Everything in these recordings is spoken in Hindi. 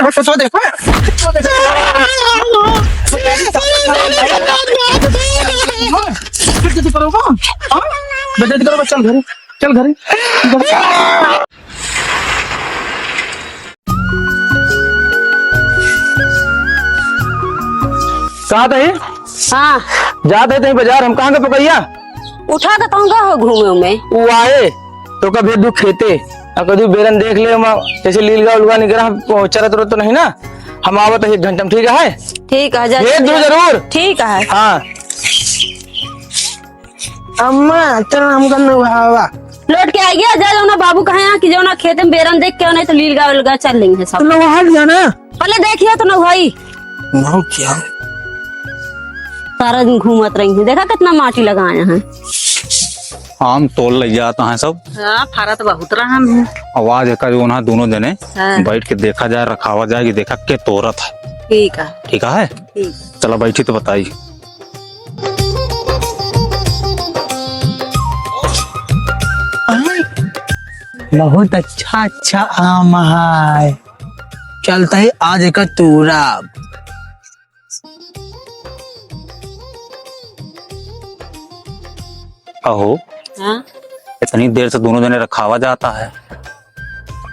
तो देखो बेइज्जती करोगा। बेइज्जती करो, चल घरे, चल घरे। कहा थे? हाँ जाते थे बाजार, हम कहाँ के पकैया उठा के कहूँगा हो घूमे में वो आए तो कभी दुख खेते कभी बेरन देख ले जैसे लीलगा उलगा निकला चरत तो नहीं ना, हम आवत एक घंटा में। ठीक है, ठीक है भेज दो जरूर। ठीक है। हाँ अम्मा चल हम करने हुआ लौट के आइए जा ना बाबू कहे यहाँ की जो ना खेत में बेरन देख के नहीं तो लीलगा उलगा चल लेंगे सब। तो वहां जाना पहले देखिए तो ना भाई ना क्या सारा दिन घूमत रही है, देखा कितना माटी लगाया है। आम तोड़ ले जाता है सब। हाँ फारत बहुत रहा हम। आवाज एक ना दोनों जने हाँ। बैठ के देखा जाए, रखावा जाए कि देखा के तोरत है। ठीक है ठीक है, ठीक। चला बैठी तो बताई। बहुत अच्छा अच्छा आम है, चलता है आज एक तूरा। अहो हाँ इतनी देर से दोनों जने रखावा जाता है,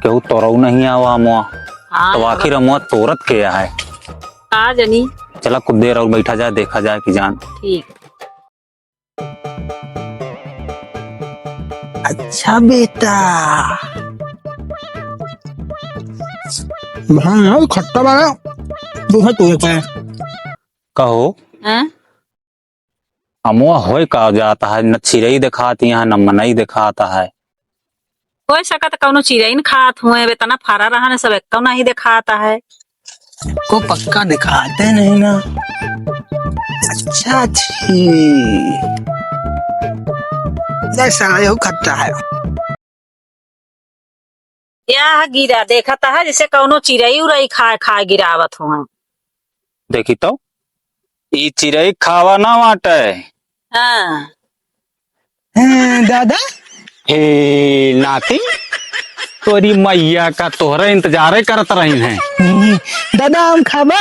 केहू तोरऊ नहीं आवा अमुआ, तो आखिर अमुआ तोरत के है। आ जनी चला कुछ देर और बैठा जाए, देखा जाए कि जान। ठीक। अच्छा बेटा हाँ खट्टा वाला दूसरा तोड़ता है। कहो हाँ अमुआ होए का जाता है, न चिरई दिखाती है न मनई दिखाता है। हो सकत कौनो चिड़ै न खात हुए तना फारा रहा ने सब एक नहीं दिखाता है। को पक्का दिखाते नहीं ना। अच्छा अच्छी सारा खट्टा है। यह गिरा देखता है जैसे कौनो चिड़ै उड़ई खाए खाए गिरावत हुए। देखी तो ई चिरई खावा ना वाटे। हाँ दादा हे नाती, तोरी मैया का तोहरा इंतजार करत रही है। दादा आम खाबा।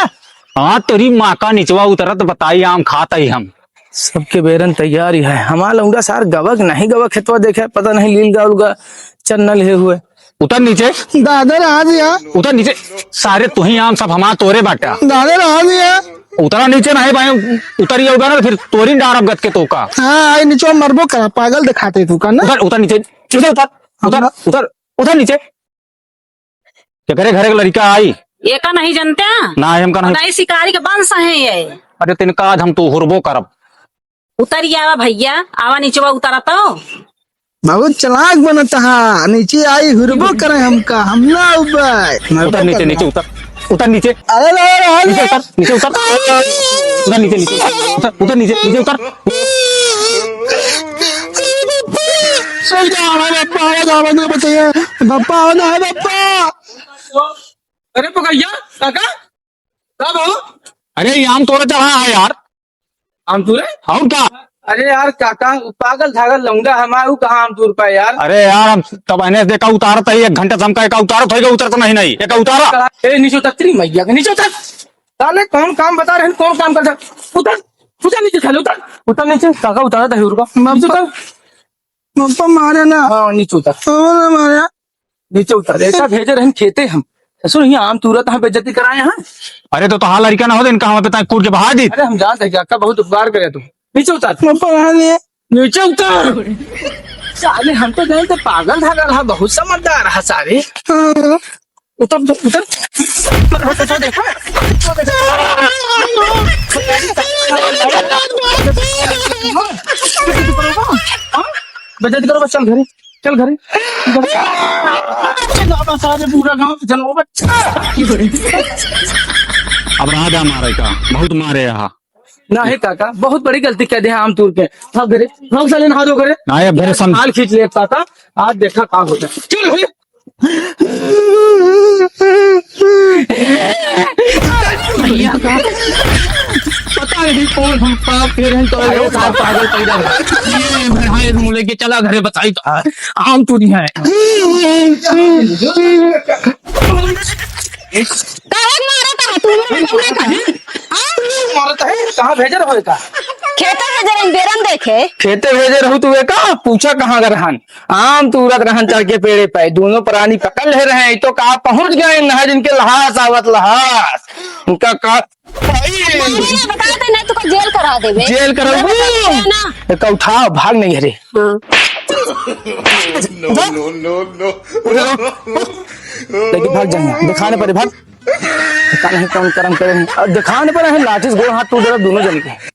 हाँ तोरी माँ का निचवा उतरत बताई आम खाता ही हम। सबके बेरन तैयार ही है। हमारा लौंडा सार गवक नहीं गवक खेतवा देखे, पता नहीं लीलगा उलगा चन्नल है हुए। उतर नीचे, दादा रहा दिया। उतर नीचे, सारे तू ही आम सब हमारा तोरे बाटा। दादा रहा दिया। उतरा नीचे नहीं भाई, उतरिए उधर ना फिर तोरी डारब गत के तोका। हाँ आई नीचे मरबो करा, पागल दिखाते तू का ना। उतर उतर नीचे, नीचे उतर उतर उतर उतर नीचे। क्या करे घरे का लड़का आई ये का नहीं जानते हैं? ना हम का नहीं शिकारी के वंश है ये। अरे तिनका आज हम तो हुरबो करब। उतरिए आवा भैया, आवा नीचे उतरा तो। बहुत चालाक बनता है, नीचे आई हुरबो करे हमका, हम ना उतर नीचे, नीचे उतर, उतर नीचे, अरे नीचे उतर, नीचे उतर, उतर नीचे, नीचे उतर, उतर नीचे, नीचे उतर। पप्पा आना है पप्पा। अरे पकैया काका कब हो? अरे ये आम तोड़ा चढ़ा है यार। आम तूरे? और क्या? अरे यार काका पागल धागल लौंडा हमारू कहाँ आम तूर पाए यार। अरे यार हम तब एने देखा उतारत है, 1 घंटा से हमका एक उतारत होगा, उतरता नहीं नहीं एक उतारा। ए नीचे उतर, तेरी मैया के नीचे उतर। साले कौन काम बता रहे हैं, कौन काम करता है? उतर उतर नीचे, साले उतर उतर नीचे। काका उतारा था हीरो का, नीचे उतर। पप्पा मारे ना। हाँ नीचे उतर, मारे नीचे उतर। ऐसा भेजे रहे खेते हम ससुर यहाँ आम तुरत हम बेइज्जती कराए हैं। अरे तो हाँ लड़का ना हो इनका हम पे कूट के बहा दी। अरे हम जानते हैं कि काका बहुत उपकार करे तू। नीचे उतर पप्पा नीचे उतर। साले हम तो गए थे पागल धागा रहा, बहुत समझदार रहा साले। उतर उतर उतर देखा बेइज्जती करो, चल घरे, चल घरे। सारे पूरा गाँव चलो बच्चा। अब राजा मारे का बहुत मारे यहाँ ना है काका, बहुत बड़ी गलती कर दी है आम तूर के। भाग घरे, भाग साले नहा दो घरे। ना ये मेरे सम हाल खींच ले काका, आज देखा क्या होता है। चल भैया भैया का पता नहीं कौन हम पाप फिर हैं तो पागल पैदा है। मुले के चला घरे बताई तो आम तूरी है। काहे मारत है तू मारत है कहाँ भेजे रहो का खेते में जरा बेरन देखे खेते भेजे रहू तू का पूछा कहाँ का रहन आम तुरत रहन चढ़ के पेड़े पे दोनों प्राणी पकड़ ले रहे हैं तो कहा पहुंच गए नहर जिनके लहास आवत लहास उनका का मैंने बताते नहीं तो जेल करा देवे जेल करो ना का उठाओ भाग नहीं हरे लेकिन भाग जाएंगे दिखाने पर भाग नहीं कौन कर्म करेंगे दिखाने पर है लाठी से गोड़ हाथ टूट रहा दोनों जन के